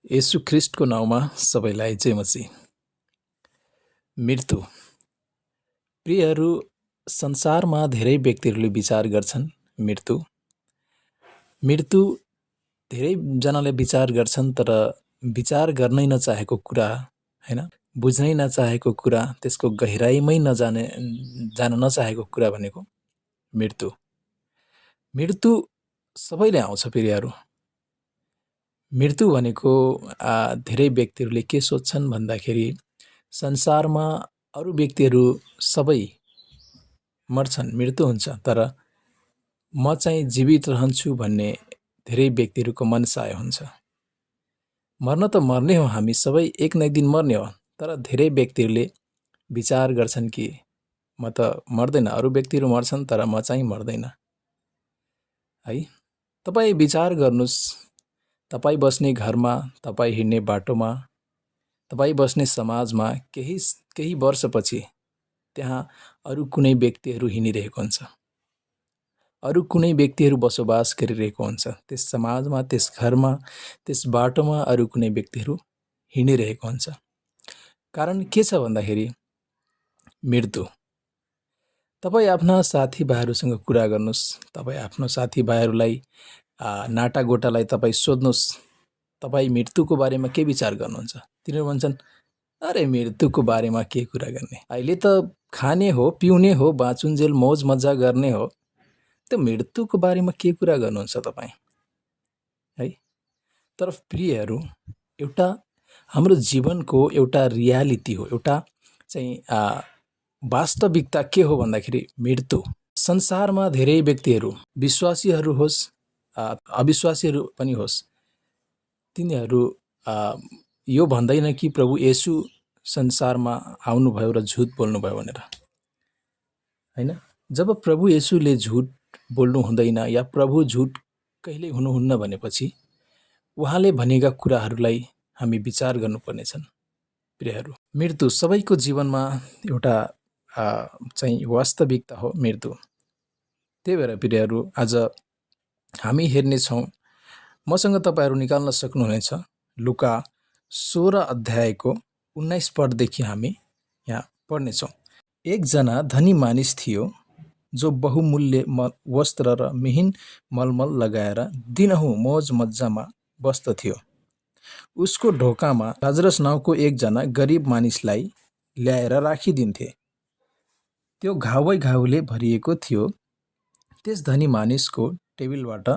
येशू ख्रिस्टको नाउँमा सबैलाई जय मसीह। मृत्यु। प्रियहरू, संसारमा धेरै व्यक्तिहरूले विचार गर्छन् मृत्यु धेरैजनाले विचार गर्छन्, तर विचार गर्नै नचाहेको कुरा, हैन, बुझ्नै नचाहेको कुरा, त्यसको गहिराइमै जान नचाहेको कुरा भनेको मृत्यु। मृत्यु सबैले आउँछ प्रियहरू। मृत्यु भनेको धेरै व्यक्तिहरूले के सोच्छन् भन्दाखेरि संसारमा अरू व्यक्तिहरू सबै मर्छन्, मृत्यु हुन्छ, तर म चाहिँ जीवित रहन्छु भन्ने धेरै व्यक्तिहरूको मनसाय हुन्छ। मर्न त मर्ने हो, हामी सबै एक न एक दिन मर्ने हो, तर धेरै व्यक्तिहरूले विचार गर्छन् कि म त मर्दैन, अरू व्यक्तिहरू मर्छन् तर म चाहिँ मर्दैन। है, तपाईँ विचार गर्नुस्, तपाईँ बस्ने घरमा, तपाईँ हिँड्ने बाटोमा, तपाईँ बस्ने समाजमा केही वर्षपछि त्यहाँ अरू कुनै व्यक्तिहरू हिँडिरहेको हुन्छ, अरू कुनै व्यक्तिहरू बसोबास गरिरहेको हुन्छ, त्यस समाजमा, त्यस घरमा, त्यस बाटोमा अरू कुनै व्यक्तिहरू हिँडिरहेको हुन्छ। कारण के छ भन्दाखेरि मृत्यु। तपाईँ आफ्ना साथीभाइहरूसँग कुरा गर्नुस्, तपाईँ आफ्नो साथीभाइहरूलाई नाटागोटालाई तपाईँ सोध्नुस्, तपाईँ मृत्युको बारेमा के विचार गर्नुहुन्छ? तिनीहरू भन्छन्, अरे मृत्युको बारेमा के कुरा गर्ने, अहिले त खाने हो, पिउने हो, बाँचुन्जेल मौज मजा गर्ने हो, त्यो मृत्युको बारेमा के कुरा गर्नुहुन्छ तपाईँ? है, तर प्रियहरू, एउटा हाम्रो जीवनको एउटा रियालिटी हो, एउटा चाहिँ वास्तविकता के हो भन्दाखेरि मृत्यु। संसारमा धेरै व्यक्तिहरू, विश्वासीहरू होस्, अविश्वासीहरू पनि होस्, तिनीहरू यो भन्दैन कि प्रभु येशू संसारमा आउनुभयो र झुट बोल्नुभयो भनेर, हैन। जब प्रभु येशूले झुट बोल्नु हुँदैन या प्रभु झुट कहिल्यै हुनुहुन्न भनेपछि उहाँले भनेका कुराहरूलाई हामी विचार गर्नुपर्नेछन्। प्रियहरू, मृत्यु सबैको जीवनमा एउटा चाहिँ वास्तविकता हो मृत्यु। त्यही भएर प्रियहरू, आज हामी हेर्नेछौँ, मसँग तपाईँहरू निकाल्न सक्नुहुनेछ लुका 16 अध्यायको 19 पददेखि हामी यहाँ पढ्नेछौँ। एकजना धनी मानिस थियो जो बहुमूल्य वस्त्र र मिहिन मलमल लगाएर दिनहुँ मौज मज्जामा बस्दथ्यो। उसको ढोकामा लाजरस नाउँको एकजना गरिब मानिसलाई ल्याएर राखिदिन्थे। त्यो घाउले भरिएको थियो। त्यस धनी मानिसको टेबलबाट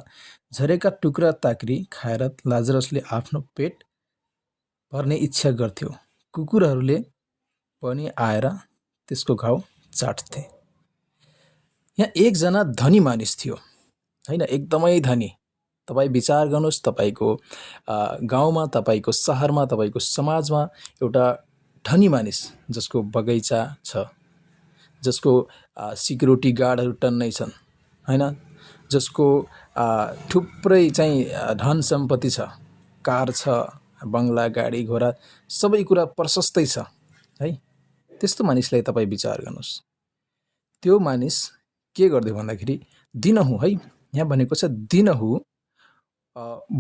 झरेका टुक्रा ताकरी खाएर लाजरसले आफ्नो पेट भर्ने इच्छा गर्थ्यो। कुकुरहरूले पनि आएर त्यसको घाउ चाट्थे। यहाँ एकजना धनी मानिस थियो, हैन, एकदमै धनी। तपाईँ विचार गर्नुहोस्, तपाईँको गाउँमा, तपाईँको सहरमा, तपाईँको समाजमा एउटा धनी मानिस जसको बगैँचा छ, जसको सिक्युरिटी गार्डहरू टन्नै छन्, हैन, जसको थुप्रै चाहिँ धन सम्पत्ति छ, कार छ, बङ्गला, गाडी, घोडा, सबै कुरा प्रशस्तै छ, है। त्यस्तो मानिसलाई तपाईँ विचार गर्नुहोस्। त्यो मानिस के गर्दै भन्दाखेरि दिनहुँ, है, यहाँ भनेको छ दिनहुँ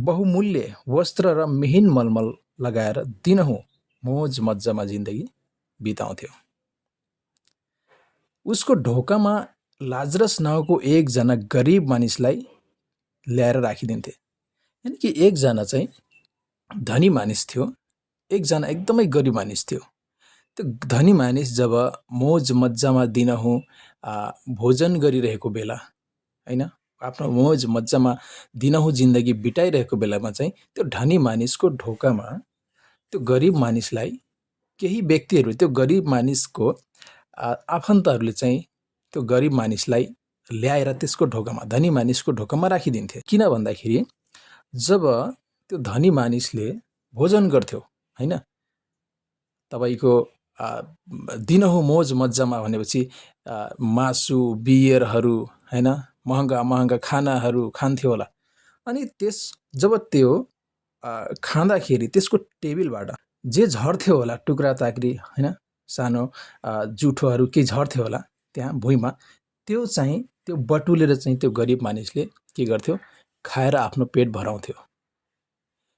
बहुमूल्य वस्त्र र मिहिन मलमल लगाएर दिनहुँ मौज मज्जामा जिन्दगी बिताउँथ्यो। उसको ढोकामा लाजरस नाउँको एकजना गरिब मानिसलाई ल्याएर राखिदिन्थे। यानि कि एकजना चाहिँ धनी मानिस थियो, एकजना एकदमै गरिब मानिस थियो। त्यो धनी मानिस जब मौज मज्जामा दिनहुँ भोजन गरिरहेको बेला, हैन, आफ्नो मौज मज्जामा दिनहुँ जिन्दगी बिताइरहेको बेलामा चाहिँ त्यो धनी मानिसको ढोकामा त्यो गरिब मानिसलाई केही व्यक्तिहरू, त्यो गरिब मानिसको आफन्तहरूले चाहिँ त्यो गरिब मानिसलाई ल्याएर त्यसको ढोकामा, धनी मानिसको ढोकामा राखिदिन्थे। किन भन्दाखेरि जब त्यो धनी मानिसले भोजन गर्थ्यो, हैन, तपाईँको दिनहुँ मौज मज्जामा भनेपछि मासु, बियरहरू, हैन, महँगा खानाहरू खान्थ्यो होला। अनि जब त्यो खाँदाखेरि त्यसको टेबलबाट जे झर्थ्यो होला, टुक्रा ताकरी, हैन, सानो जुठोहरू केही झर्थ्यो होला त्यहाँ भुइँमा, त्यो चाहिँ त्यो बटुलेर चाहिँ त्यो गरिब मानिसले के गर्थ्यो, खाएर आफ्नो पेट भराउँथ्यो।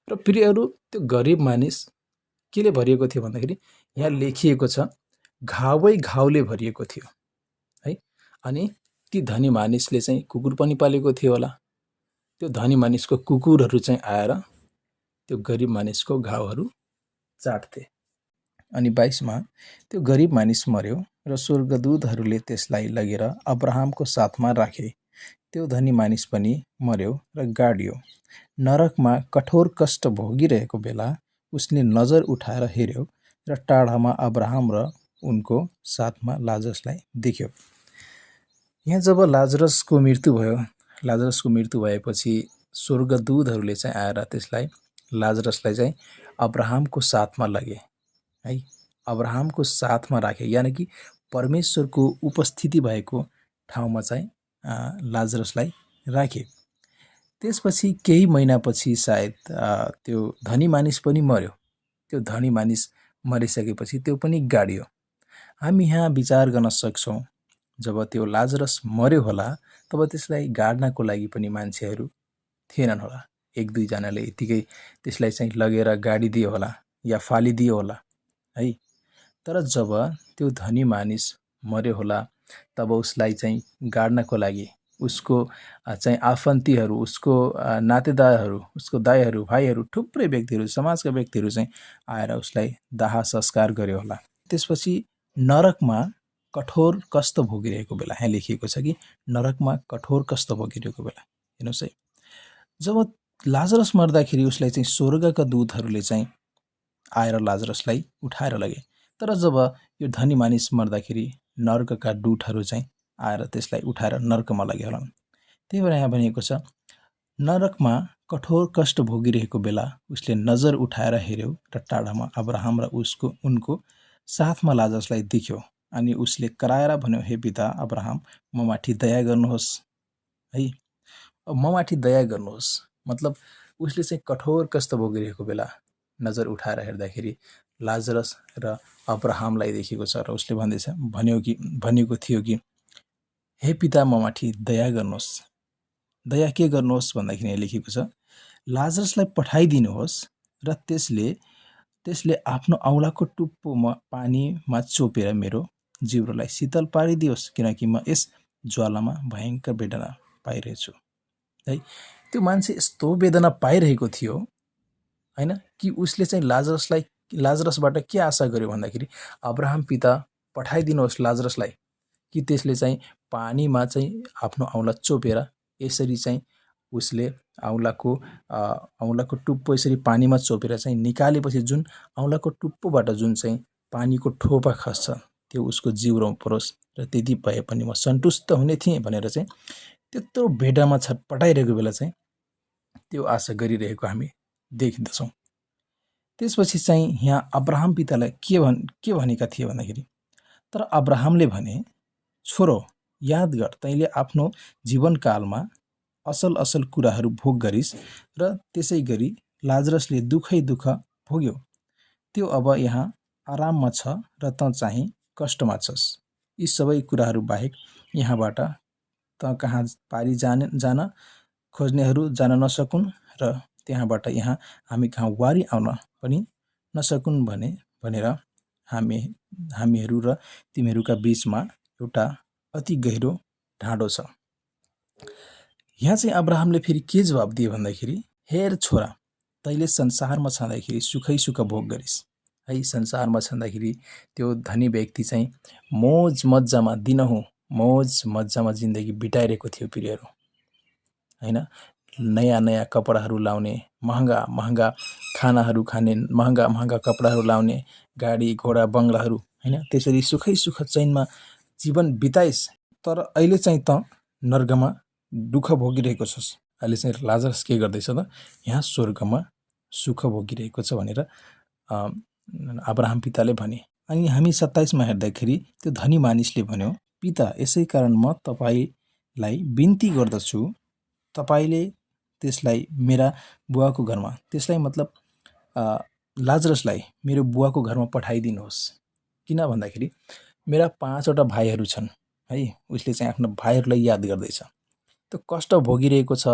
र प्रियहरू त्यो गरिब मानिस केले भरिएको थियो भन्दाखेरि यहाँ लेखिएको छ घावै घाउले भरिएको थियो है। अनि ती धनी मानिसले चाहिँ कुकुर पनि पालेको थियो होला। त्यो धनी मानिसको कुकुरहरू चाहिँ आएर त्यो गरिब मानिसको घाउहरू चाट्थे। अनि 22मा त्यो गरिब मानिस मर्यो र स्वर्गदूतहरूले त्यसलाई लगेर अब्राहमको साथमा राखे। त्यो धनी मानिस पनि मर्यो र गाडियो। नरकमा कठोर कष्ट भोगिरहेको बेला उसले नजर उठाएर हेर्यो र टाढामा अब्राहम र उनको साथमा लाजरसलाई देख्यो। यहाँ जब लाजरसको मृत्यु भयो, लाजरसको मृत्यु भएपछि स्वर्गदूतहरूले चाहिँ आएर त्यसलाई लाजरसलाई चाहिँ अब्राहमको साथमा लगे है। अब्राहमको साथमा राखे, यानि कि परमेश्वरको उपस्थिति भएको ठाउँमा चाहिँ लाजरसलाई राखे। त्यसपछि केही महिनापछि सायद त्यो धनी मानिस पनि मर्यो। त्यो धनी मानिस मरिसकेपछि त्यो पनि गाडियो। हामी यहाँ विचार गर्न सक्छौँ, जब त्यो लाजरस मर्यो होला तब त्यसलाई गाड्नको लागि पनि मान्छेहरू थिएनन् होला। एक दुईजनाले यतिकै त्यसलाई चाहिँ लगेर गाडिदियो होला या फालिदियो होला है। तर जब त्यो धनी मानिस मर्यो होला तब उसलाई चाहिँ गाड्नको लागि उसको चाहिँ आफन्तीहरू, उसको नातेदारहरू, उसको दाइहरू, भाइहरू, थुप्रै व्यक्तिहरू, समाजका व्यक्तिहरू चाहिँ आएर उसलाई दाह संस्कार गर्यो होला। त्यसपछि नरकमा कठोर कष्ट भोगिरहेको बेला, यहाँ लेखिएको छ कि नरकमा कठोर कष्ट भोगिरहेको बेला, हेर्नुहोस् है, जब लाजरस मर्दाखेरि उसलाई चाहिँ स्वर्गका दूतहरूले चाहिँ आएर लाजरसलाई उठाएर लगे। तर जब यो धनी मानिस मर्दाखेरि नर्कका दूतहरू चाहिँ आएर त्यसलाई उठाएर नर्कमा लगे होला। त्यही भएर यहाँ भनिएको छ नरकमा कठोर कष्ट भोगिरहेको बेला उसले नजर उठाएर हेर्यो र टाढामा अब्राहम र उनको साथमा लाजरसलाई देख्यो। अनि उसले कराएर भन्यो, हे पिता अब्राहम, ममाथि दया गर्नुहोस् है, ममाथि दया गर्नुहोस्। मतलब उसले चाहिँ कठोर कष्ट भोगिरहेको बेला नजर उठाएर हेर्दाखेरि लाजरस र अब्राहमलाई देखेको छ र उसले भनेको थियो कि हे पिता ममाथि दया गर्नुहोस्। दया के गर्नुहोस् भन्दाखेरि यहाँ लेखेको छ लाजरसलाई पठाइदिनुहोस् र त्यसले आफ्नो औँलाको टुप्पोमा पानीमा चोपेर मेरो जिब्रोलाई शीतल पारिदियोस्, किनकि म यस ज्वालामा भयङ्कर वेदना पाइरहेछु है। त्यो मान्छे यस्तो वेदना पाइरहेको थियो हैन कि उसले चाहिँ लाजरसबाट के आशा गर्यो भन्दाखेरि अब्राहम पिता पठाइदिनुहोस् लाजरसलाई कि त्यसले चाहिँ पानीमा चाहिँ आफ्नो औँला चोपेर यसरी चाहिँ उसले औँलाको टुप्पो यसरी पानीमा चोपेर चाहिँ निकालेपछि जुन औँलाको टुप्पोबाट जुन चाहिँ पानीको ठोपा खस्छ त्यो उसको जिउरोमा परोस् र त्यति भए पनि म सन्तुष्ट हुने थिएँ भनेर चाहिँ त्यत्रो भेडामा छटपटाइरहेको बेला चाहिँ त्यो आशा गरिरहेको हामी देखिँदछौँ। त्यसपछि चाहिँ यहाँ अब्राहम पितालाई के भनेका थिए भन्दाखेरि, तर अब्राहमले भने, छोरो याद गर, तैँले आफ्नो जीवनकालमा असल असल कुराहरू भोग गरिस् र त्यसै गरी लाजरसले दुःखै दुःख भोग्यो। त्यो अब यहाँ आराममा छ र त चाहिँ कष्टमा छस्। यी सबै कुराहरू बाहेक यहाँबाट त कहाँ पारी जान खोज्नेहरू जान नसकुन् र त्यहाँबाट यहाँ हामी कहाँ वारी आउन पनि नसकुन् भनेर हामीहरू र तिमीहरूका बीचमा एउटा अति गहिरो ढाँडो छ। यहाँ चाहिँ अब्राहमले फेरि के जवाब दिए भन्दाखेरि, हेर छोरा, तैँले संसारमा छँदाखेरि सुखै सुख भोग गरिस् है। संसारमा छँदाखेरि त्यो धनी व्यक्ति चाहिँ मोज मजामा दिनहुँ मोज मजामा जिन्दगी बिताइरहेको थियो प्रियहरू हैन। नयाँ नयाँ कपडाहरू लाउने, महँगा महँगा खानाहरू खाने, महँगा महँगा कपडाहरू लाउने, गाडी घोडा बङ्गलाहरू हैन, त्यसरी सुखै सुख चैनमा जीवन बिताइस्। तर अहिले चाहिँ त नर्कमा दुःख भोगिरहेको छस्। अहिले चाहिँ लाजरस के गर्दैछ त, यहाँ स्वर्गमा सुख भोगिरहेको छ भनेर अब्राहम पिताले भने। अनि हामी 27मा हेर्दाखेरि त्यो धनी मानिसले भन्यो, पिता, यसै कारण म तपाईलाई बिन्ती गर्दछु, तपाईले त्यसलाई मेरा बुवाको घरमा, त्यसलाई मतलब लाजरसलाई मेरो बुवाको घरमा पठाइदिनुहोस्। किन भन्दाखेरि मेरा 5वटा भाइहरू छन् है। उसले चाहिँ आफ्नो भाइहरूलाई याद गर्दैछ। त्यो कष्ट भोगिरहेको छ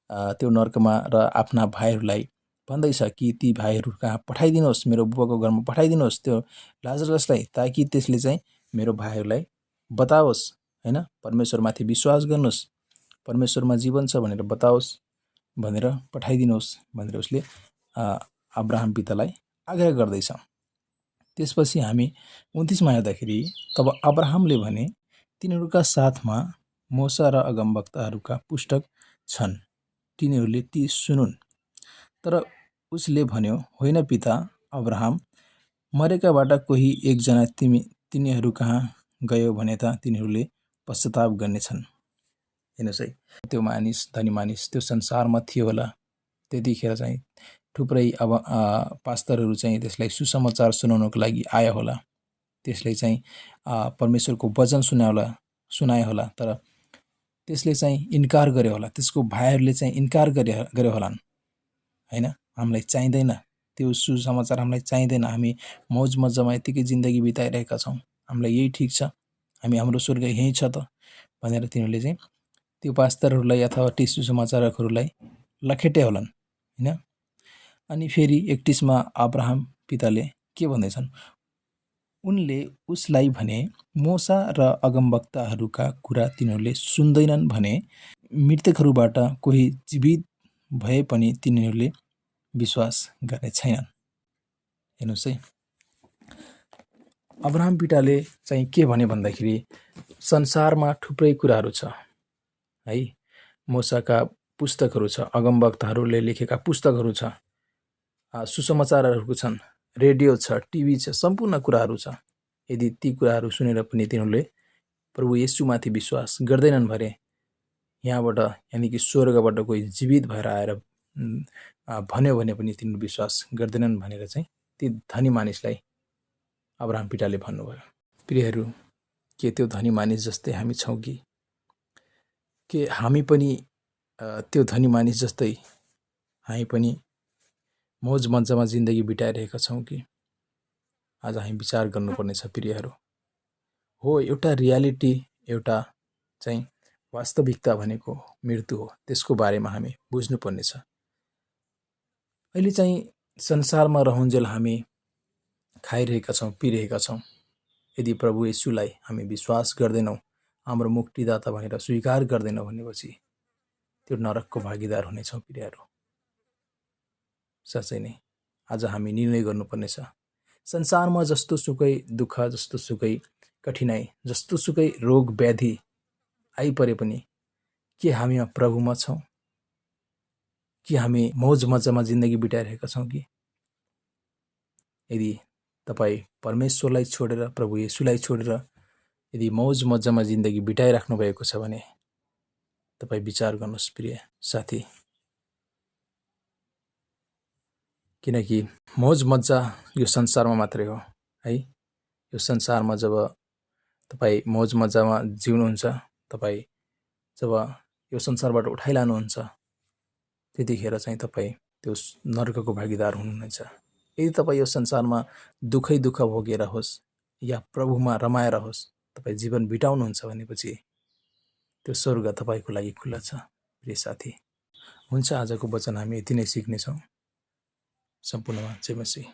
त्यो नर्कमा र आफ्ना भाइहरूलाई भन्दैछ कि ती भाइहरू कहाँ पठाइदिनुहोस्, मेरो बुबाको घरमा पठाइदिनुहोस् त्यो लाजरसलाई, ताकि त्यसले चाहिँ मेरो भाइहरूलाई बताओस् हैन, परमेश्वरमाथि विश्वास गर्नुहोस्, परमेश्वरमा जीवन छ भनेर बताओस् भनेर पठाइदिनुहोस् भनेर उसले अब्राहम पितालाई आग्रह गर्दैछ। त्यसपछि हामी 29मा हेर्दाखेरि तब अब्राहमले भने तिनीहरूका साथमा मोसा र अगमवक्ताहरूका पुस्तक छन्, तिनीहरूले ती सुनुन्। तर उसले भन्यो, होइन पिता अब्राहम, मरेकाबाट कोही एकजना तिनीहरू कहाँ गयो भने त तिनीहरूले पश्चाताप गर्नेछन्। हेर्नुहोस् है, त्यो मानिस धनी मानिस त्यो संसारमा थियो होला, त्यतिखेर चाहिँ थुप्रै अब पास्टरहरू चाहिँ त्यसलाई सुसमाचार सुनाउनको लागि आयो होला, त्यसले चाहिँ परमेश्वरको वचन सुनायो होला, तर त्यसले चाहिँ इन्कार गर्यो होला, त्यसको भाइहरूले चाहिँ इन्कार गर्यो होलान् हैन, हामीलाई चाहिँदैन त्यो सुसमाचार, हामीलाई चाहिँदैन, हामी मौज मजामा यतिकै जिन्दगी बिताइरहेका छौँ, हामीलाई यही ठिक छ, हाम्रो स्वर्ग यहीँ छ त भनेर तिनीहरूले चाहिँ त्यो पास्टरहरूलाई अथवा ती सुसमाचारकहरूलाई लखेटे होलान् हैन। अनि फेरि 31मा अब्राहम पिताले के भन्दैछन्, उनले उसलाई भने मोसा र अगमवक्ताहरूका कुरा तिनीहरूले सुन्दैनन् भने मृतकहरूबाट कोही जीवित भए पनि तिनीहरूले विश्वास गर्ने छैनन्। हेर्नुहोस् है, अब्राहम पिताले चाहिँ के भने भन्दाखेरि संसारमा थुप्रै कुराहरू छ है, मोसाका पुस्तकहरू छ, अगमवक्ताहरूले लेखेका पुस्तकहरू छ, सुसमाचारहरू छन्, रेडियो छ, टिभी छ, सम्पूर्ण कुराहरू छ। यदि ती कुराहरू सुनेर पनि तिनीहरूले प्रभु येशूमाथि विश्वास गर्दैनन् भने यहाँबाट यानि कि स्वर्गबाट कोही जीवित भएर आएर भन्यो भने पनि तिनीहरू विश्वास गर्दैनन् भनेर चाहिँ ती धनी मानिसलाई अब्राहम पिताले भन्नुभयो। प्रियहरू, के त्यो धनी मानिस जस्तै हामी छौँ कि के हामी पनि त्यो धनी मानिस जस्तै हामी पनि मौज मजामा जिन्दगी बिताइरहेका छौँ कि? आज हामी विचार गर्नुपर्नेछ प्रियहरू। हो, एउटा रियालिटी, एउटा चाहिँ वास्तविकता भनेको मृत्यु हो, त्यसको बारेमा हामी बुझ्नुपर्नेछ। अहिले चाहिँ संसारमा रहन्जेल हामी खाइरहेका छौँ, पिइरहेका छौँ। यदि प्रभु येशूलाई हामी विश्वास गर्दैनौँ, हाम्रो मुक्तिदाता भनेर स्वीकार गर्दैनौँ भनेपछि त्यो नरकको भागीदार हुनेछौँ प्रियहरू। साँच्चै नै आज हामी निर्णय गर्नुपर्नेछ। संसारमा जस्तो सुकै दुःख, जस्तो सुकै कठिनाई, जस्तो सुकै रोग व्याधि आइपरे पनि के हामी प्रभुमा छौँ? कि हामी मौज मजामा जिन्दगी बिताइरहेका छौँ कि? यदि तपाईँ परमेश्वरलाई छोडेर, प्रभु येशूलाई छोडेर यदि मौज मजामा जिन्दगी बिताइराख्नु भएको छ भने तपाईँ विचार गर्नुहोस् प्रिय साथी। किनकि मौज मजा यो संसारमा मात्रै हो है। यो संसारमा जब तपाईँ मौज मजामा जिउनुहुन्छ, तपाईँ जब यो संसारबाट उठाइलानुहुन्छ, त्यतिखेर चाहिँ तपाईँ त्यो नरकको भागीदार हुनुहुनेछ। यदि तपाईँ यो संसारमा दुःखै दुःख भोगेर होस् या प्रभुमा रमाएर होस् तपाईँ जीवन बिताउनुहुन्छ भनेपछि त्यो स्वर्ग तपाईँको लागि खुल्ला छ प्रिय साथी। हुन्छ, आजको वचन हामी यति नै सिक्नेछौँ। सम्पूर्णमा जय मसीह।